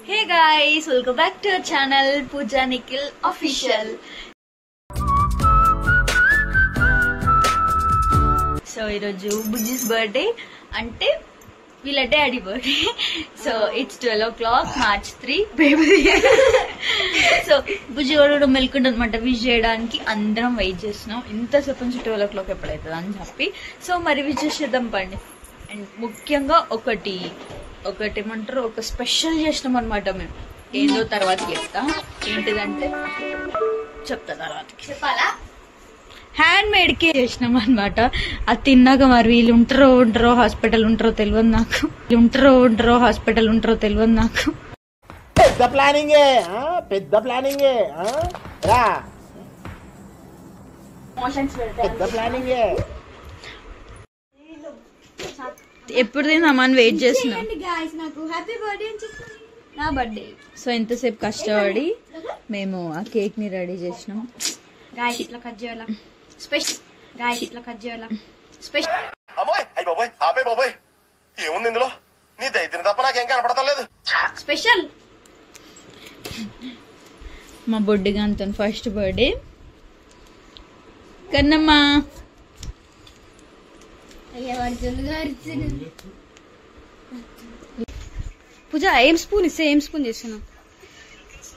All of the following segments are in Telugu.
Hey guys, welcome back to our channel Pooja Nikhil Official. So iroju Bujji's birthday ante veela daddy birthday. So it's 12 o'clock, March 3, baby. So Bujji garu melkundu anamata wish cheyadaniki andaram wait chestunam. Inta sepu 12 o'clock eppudaitadi ani cheppi. So mari wish chedam pandi. And ముఖ్యంగా ఒకటి ఏమంటారు ఒక స్పెషల్ చేసినాం అనమాట మేము. ఏందో తర్వాత చెప్తా, ఏంటిదంటే చెప్తా తర్వాత. చెప్పాలా? హ్యాండ్ మేడ్ కి చేసినాం అనమాట. అది తిన్నాక మరి వీళ్ళు ఉంటారో హాస్పిటల్ ఉంటారో తెలియదు నాకు. పెద్ద ప్లానింగే రా, పెద్ద ప్లానింగే. ఎప్పుడు తిందామని వెయిట్ చేస్తున్నాం. నా బర్త్డే. సో ఎంతసేపు కష్టపడి మేము ఆ కేక్ ని రెడీ చేసినాం. గాయస్ ఇట్లా కట్ చేయాలా స్పెషల్. అమ్మాయి బాబాయ్ ఏముంది ఇందులో? నీ దైత్యం తప్ప నాకేం కనపడతలేదు. స్పెషల్ మా బొడ్డిగాంతో ఫస్ట్ బర్త్డే. కన్నమ్మా పూజ ఏం స్పూన్ ఇస్తే ఏం స్పూన్ చేస్తున్నావు?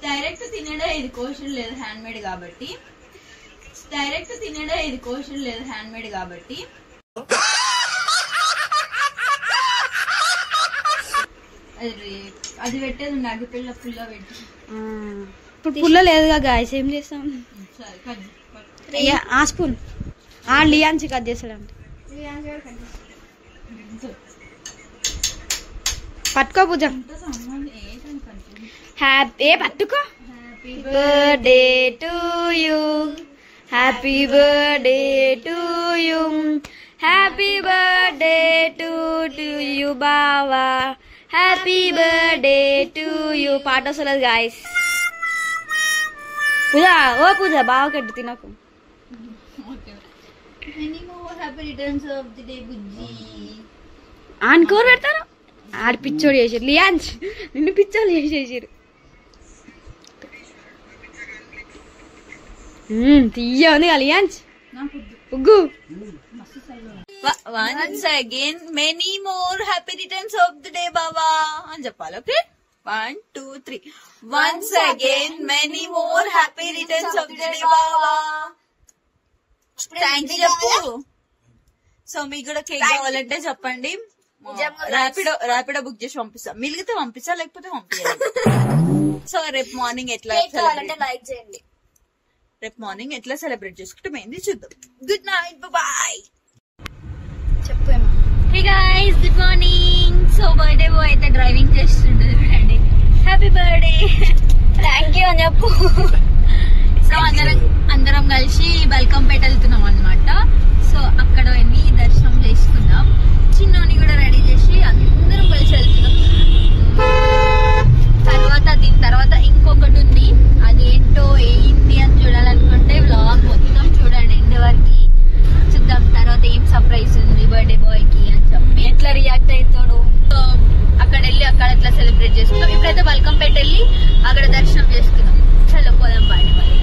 డైరెక్ట్ తినడే ఇది కోషన్ లేదు హ్యాండ్ మేడ్ కాబట్టి. అది పెట్టేది నాకు పిల్ల పెట్టి. ఇప్పుడు పుల్ల లేదుగా గాయస్, ఏం చేస్తాం? ఆ స్పూన్ ఆ లియాన్సి కట్ చేస్తాడంట. పట్టుకో పూజ, హ్యాపీ పట్టుకో. Birthday to you, happy birthday to you, happy birthday to you బావా, హ్యాపీ బర్త్డే టు యూ. పాట వస్తలేదు గాయస్. పూజ ఓ పూజ బాగా కట్టు తినకు. ఆన్కోర్ పెడతారు. ఆడు పిచ్చోడు చేసారు లియాన్స్, నిన్ను పిచ్చోడు చేసేసారు. తీయ ఉంది లియాన్స్ ఉగ్గు. Once again, many more happy returns of the day, Baba. అని చెప్పాలి. Okay, 1, 2, 3. Once again, many more happy returns of the day, Baba. Thank you చెప్పు. సో మీకు కూడా కేక్ కావాలంటే చెప్పండి. ర్యాపిడో బుక్ చేసి పంపిస్తా. మిలిగితే పంపిస్తా, లేకపోతే పంపించాలి. సో రేపు మార్నింగ్ ఎట్లా లైక్ చేయండి. రేపు మార్నింగ్ ఎట్లా సెలబ్రేట్ చేసుకుంటే మేము చూద్దాం. Good night, bye. చెప్పు. Hey guys, good morning. So birthday boy అయితే డ్రైవింగ్ చేస్తుండే చూడండి. Happy birthday. థ్యాంక్ యూ అని చెప్పు. సో అందరం కలిసి బల్కంపేట వెళ్తున్నాం అనమాట. సో అక్కడ వెళ్ళి దర్శనం చేసుకున్నాం. చిన్నోని కూడా రెడీ చేసి అందరం కలిసి వెళ్తున్నాం. దీని తర్వాత ఇంకొకటి ఉంది, అదేంటో ఏంటి అని చూడాలనుకుంటే వ్లాగ్ మొత్తం చూడండి ఎండ్ వరకు. చూద్దాం తర్వాత ఏం సర్ప్రైజ్ ఉంది బర్త్డే బాయ్ కి అని చెప్పి, ఎట్లా రియాక్ట్ అవుతాడు. సో అక్కడ వెళ్ళి అక్కడ ఎట్లా సెలబ్రేట్ చేసుకున్నాం. ఇప్పుడైతే బల్కంపేట వెళ్ళి అక్కడ దర్శనం చేసుకున్నాం. చలో పోదాం బాయ్. మరి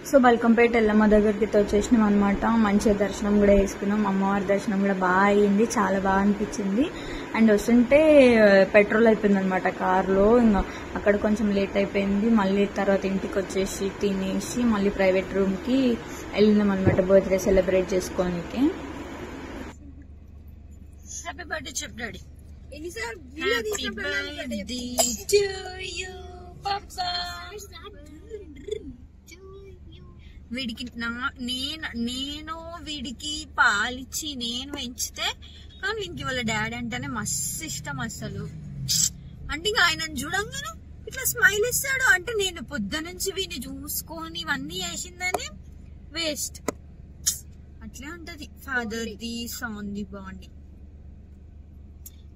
సో బల్కంపేట ఎల్లమ్మ దగ్గరికి వచ్చేసినాం అనమాట. మంచిగా దర్శనం కూడా వేసుకున్నాం. అమ్మవారి దర్శనం కూడా బాగా అయింది, చాలా బాగా అనిపించింది. అండ్ వస్తుంటే పెట్రోల్ అయిపోయింది అనమాట కార్లో. ఇంకా అక్కడ కొంచెం లేట్ అయిపోయింది. మళ్ళీ తర్వాత ఇంటికి వచ్చేసి తినేసి మళ్ళీ ప్రైవేట్ రూమ్ కి వెళ్ళినాం అనమాట బర్త్డే సెలబ్రేట్ చేసుకోనికి. హ్యాపీ బర్త్డే చెప్పు డాడీ. వీడికి నేను వీడికి పాలిచ్చి నేను పెంచితే, కానీ ఇంక వాళ్ళ డాడీ అంటేనే మస్తు ఇష్టం అసలు. అంటే ఇంకా ఆయన చూడంగానే ఇట్లా స్మైల్ ఇస్తాడు. అంటే నేను పొద్దు నుంచి వీడిని చూసుకొని ఇవన్నీ చేసిందని వేస్ట్. అట్లే ఉంటది father the son the bonding.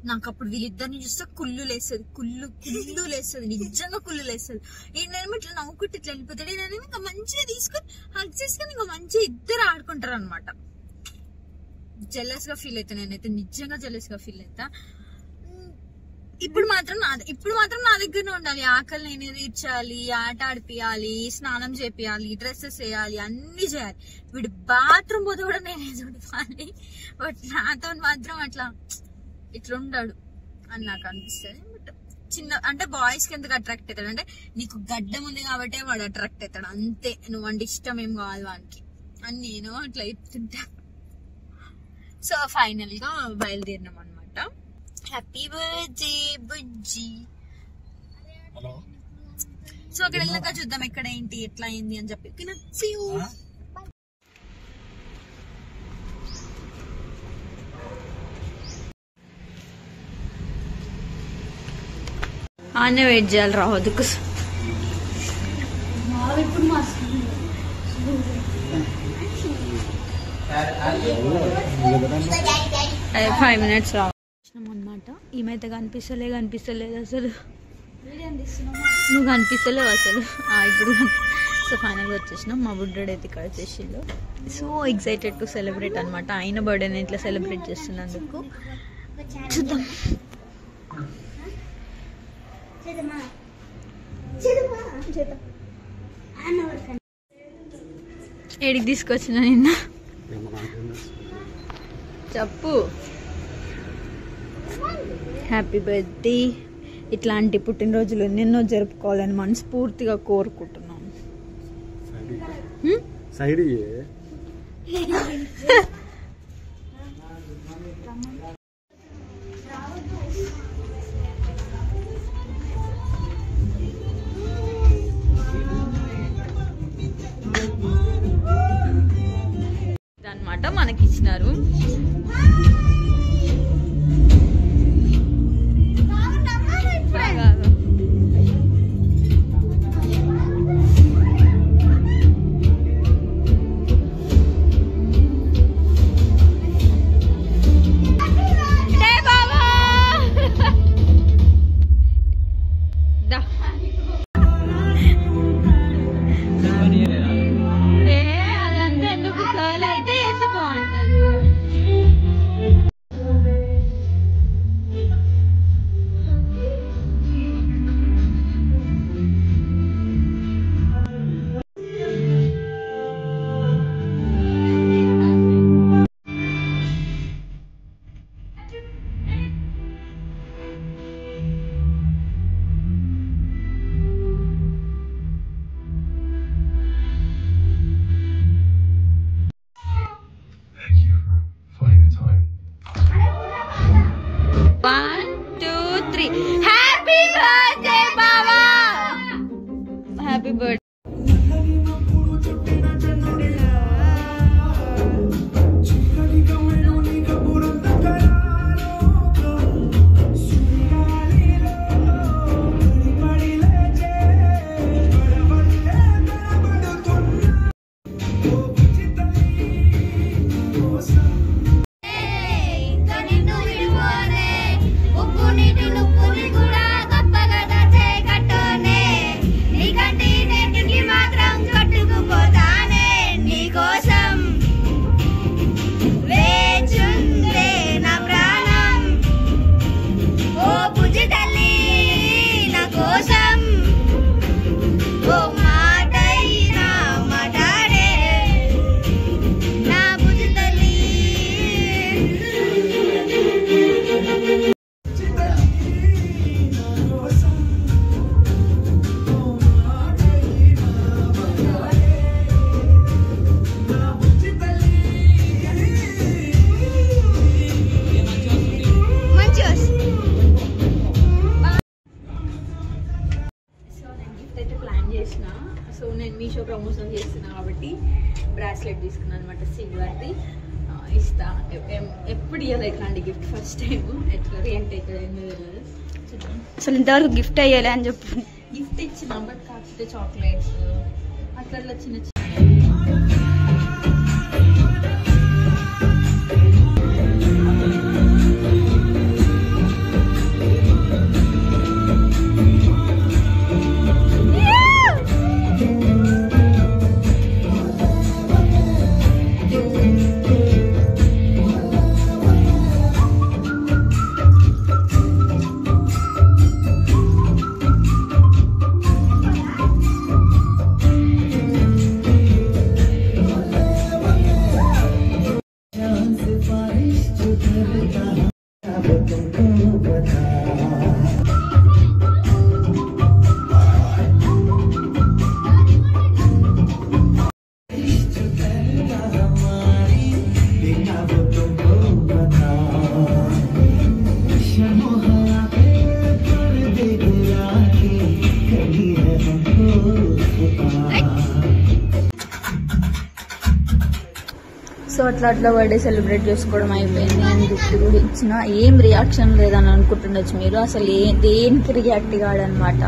నాకు అప్పుడు వీళ్ళిద్దరిని చూస్తే కుళ్ళు లేస్తుంది, కుళ్ళు లేస్తుంది, నిజంగా కుళ్ళు లేస్తుంది. ఈయనేమో ఇట్లా నవ్వుకుంటే ఇట్లా వెళ్ళిపోతాడు, ఈయనేమో ఇంకా మంచిగా తీసుకొని హగ్ చేసుకొని ఇంకా మంచిగా ఇద్దరు ఆడుకుంటారు అనమాట. జెలస్ గా ఫీల్ అవుతా, నేనైతే నిజంగా జెలస్ గా ఫీల్ అవుతా. ఇప్పుడు మాత్రం నా దగ్గరనే ఉండాలి. ఆకలి నేనే తీర్చాలి, ఆట ఆడిపియాలి, స్నానం చేపియాలి, డ్రెస్సెస్ వేయాలి, అన్ని చేయాలి. వీడు బాత్రూమ్ పోతే కూడా నేనే చూడాలి. బట్ నాతో మాత్రం ఇట్లా ఉండాడు అని నాకు అనిపిస్తుంది. బట్ చిన్న అంటే బాయ్స్ కి ఎందుకు అట్రాక్ట్ అవుతాడు అంటే నీకు గడ్డం ఉంది కాబట్టి వాడు అట్రాక్ట్ అవుతాడు అంతే. నువ్వు అంటే ఇష్టం ఏం కాదు వానికి అని నేను అట్లా చెప్తుంటా. సో ఫైనల్ గా బయలుదేరినాం అనమాట. హ్యాపీ బర్త్డే బుజ్జి. సో అక్కడ వెళ్ళాక చూద్దాం ఎక్కడ ఏంటి ఎట్లా అయింది అని చెప్పి. ఆనే వెయిట్ చేయాలి రావద్దు. 5 minutes రా అనమాట. ఈమైతే కనిపిస్తలేదు అసలు, నువ్వు కనిపిస్తలేవు అసలు. ఇప్పుడు సో ఫైనల్గా వచ్చేసినాం. మా బుడ్డోడు అయితే ఇక్కడ వచ్చేసిండు. సో ఎక్సైటెడ్ టు సెలబ్రేట్ అనమాట. ఆయన బర్త్డేని ఇట్లా సెలబ్రేట్ చేస్తున్నందుకు. చూద్దాం. ఏడికి తీసుకొచ్చిన నిన్న చెప్పు. Happy birthday. ఇట్లాంటి పుట్టినరోజులు ఎన్నెన్నో జరుపుకోవాలని మనస్ఫూర్తిగా కోరుకుంటున్నాను. ఇదన్నమాట మనకిచ్చినారు. హ్యాపీ బర్త్డే బావా. Happy birthday. సో నేను మీషో ప్రమోషన్ చేస్తున్నా కాబట్టి బ్రాస్లెట్ తీసుకున్నాను అనమాట. సిల్వర్ది ఇస్తా. ఎప్పుడు ఇవ్వాలి ఇట్లాంటి గిఫ్ట్, ఫస్ట్ టైం. ఎట్లా రియాక్ట్ అవుతుంది ఏందో తెలియదు. అసలు ఇంతవరకు గిఫ్ట్ అయ్యాలి అని చెప్పు. గిఫ్ట్ ఇచ్చిన బట్ కాకపోతే చాక్లెట్స్ అట్లా చిన్న చిన్న. సో అట్లా బర్త్డే సెలబ్రేట్ చేసుకోవడం అయిపోయింది. అండ్ గిఫ్ట్ కూడా ఇచ్చిన. ఏం రియాక్షన్ లేదని అనుకుంటుండొచ్చు మీరు, అసలు దేనికి రియాక్ట్ కాడనమాట,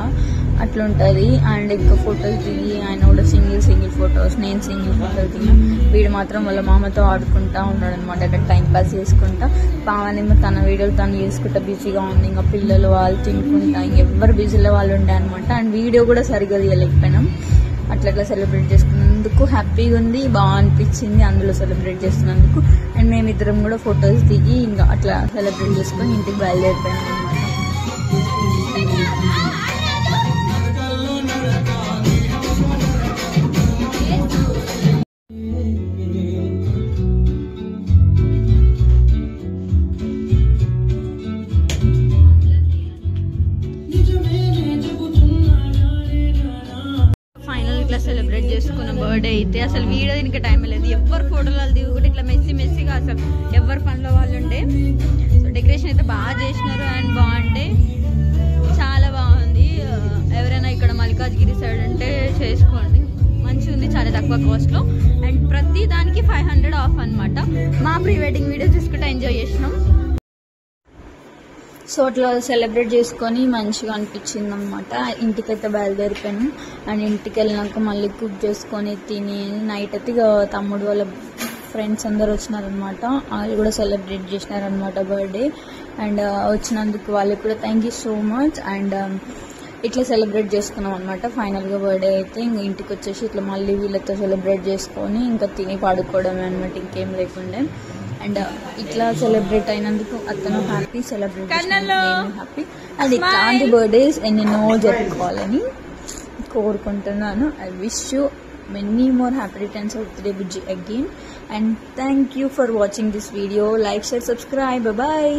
అట్లుంటుంది. అండ్ ఇంకా ఫొటోస్ దిగి ఆయన కూడా సింగిల్ ఫొటోస్, నేను సింగిల్ ఫొటోస్ దిగిన. వీడు మాత్రం వాళ్ళ మామతో ఆడుకుంటా ఉన్నాడు అనమాట, అక్కడ టైం పాస్ చేసుకుంటా. పావనేమో తన వీడియోలు తను చేసుకుంటా బిజీగా ఉంది. ఇంకా పిల్లలు వాళ్ళు తినుకుంటా, ఇంకెవ్వరు బిజీలో వాళ్ళు ఉండే అనమాట. అండ్ వీడియో కూడా సరిగ్గా తీయలేకపోయినాం. అట్లా సెలబ్రేట్ చేసుకున్నందుకు హ్యాపీగా ఉంది, బాగా అనిపించింది అందులో సెలబ్రేట్ చేస్తున్నందుకు. అండ్ మేమిద్దరం కూడా ఫొటోస్ దిగి ఇంకా అట్లా సెలబ్రేట్ చేసుకొని ఇంటికి బయలుదేరిపోయాం అనమాట. ఇట్లా సెలబ్రేట్ చేసుకున్న బర్త్డే అయితే అసలు వీడియో దీనికి టైం లేదు. ఎవరు ఫోటోలు వాళ్ళు దిగుకుంటే ఇట్లా మెస్సీగా అసలు ఎవరు పనిలో వాళ్ళు ఉండే. సో డెకరేషన్ అయితే బాగా చేసినారు అండ్ బాగుంటే చాలా బాగుంది. ఎవరైనా ఇక్కడ మల్కాజ్గిరి సైడ్ అంటే చేసుకోండి, మంచిగా ఉంది, చాలా తక్కువ కాస్ట్లో. అండ్ ప్రతి దానికి 500 ఆఫ్ అనమాట. మా ప్రీ వెడ్డింగ్ వీడియో చూసుకుంటే ఎంజాయ్ చేసినాం. సో అట్లా సెలబ్రేట్ చేసుకొని మంచిగా అనిపించింది అనమాట. ఇంటికైతే బయలుదేరిపోయాను. అండ్ ఇంటికి వెళ్ళినాక మళ్ళీ కుక్ చేసుకొని తిని నైట్ అయితే ఇక తమ్ముడు వాళ్ళ ఫ్రెండ్స్ అందరు వచ్చినారనమాట. వాళ్ళు కూడా సెలబ్రేట్ చేసినారనమాట బర్త్డే. అండ్ వచ్చినందుకు వాళ్ళకి కూడా thank you so much. And ఇట్లా సెలబ్రేట్ చేసుకున్నాం అనమాట. ఫైనల్గా బర్త్డే అయితే ఇంక ఇంటికి వచ్చేసి ఇట్లా మళ్ళీ వీళ్ళతో సెలబ్రేట్ చేసుకొని ఇంకా తిని పడుకోవడమే అనమాట, ఇంకేం లేకుండే. అండ్ ఇట్లా సెలబ్రేట్ అయినందుకు అతను హ్యాపీ, సెలబ్రేట్ హ్యాపీ. అండ్ ఇట్లాంటి బర్త్డేస్ ఎన్నెన్నో జరుపుకోవాలని కోరుకుంటున్నాను. I wish you many more happy returns of the day Bujji again. And thank you for watching this video. Like, share, subscribe. Bye bye.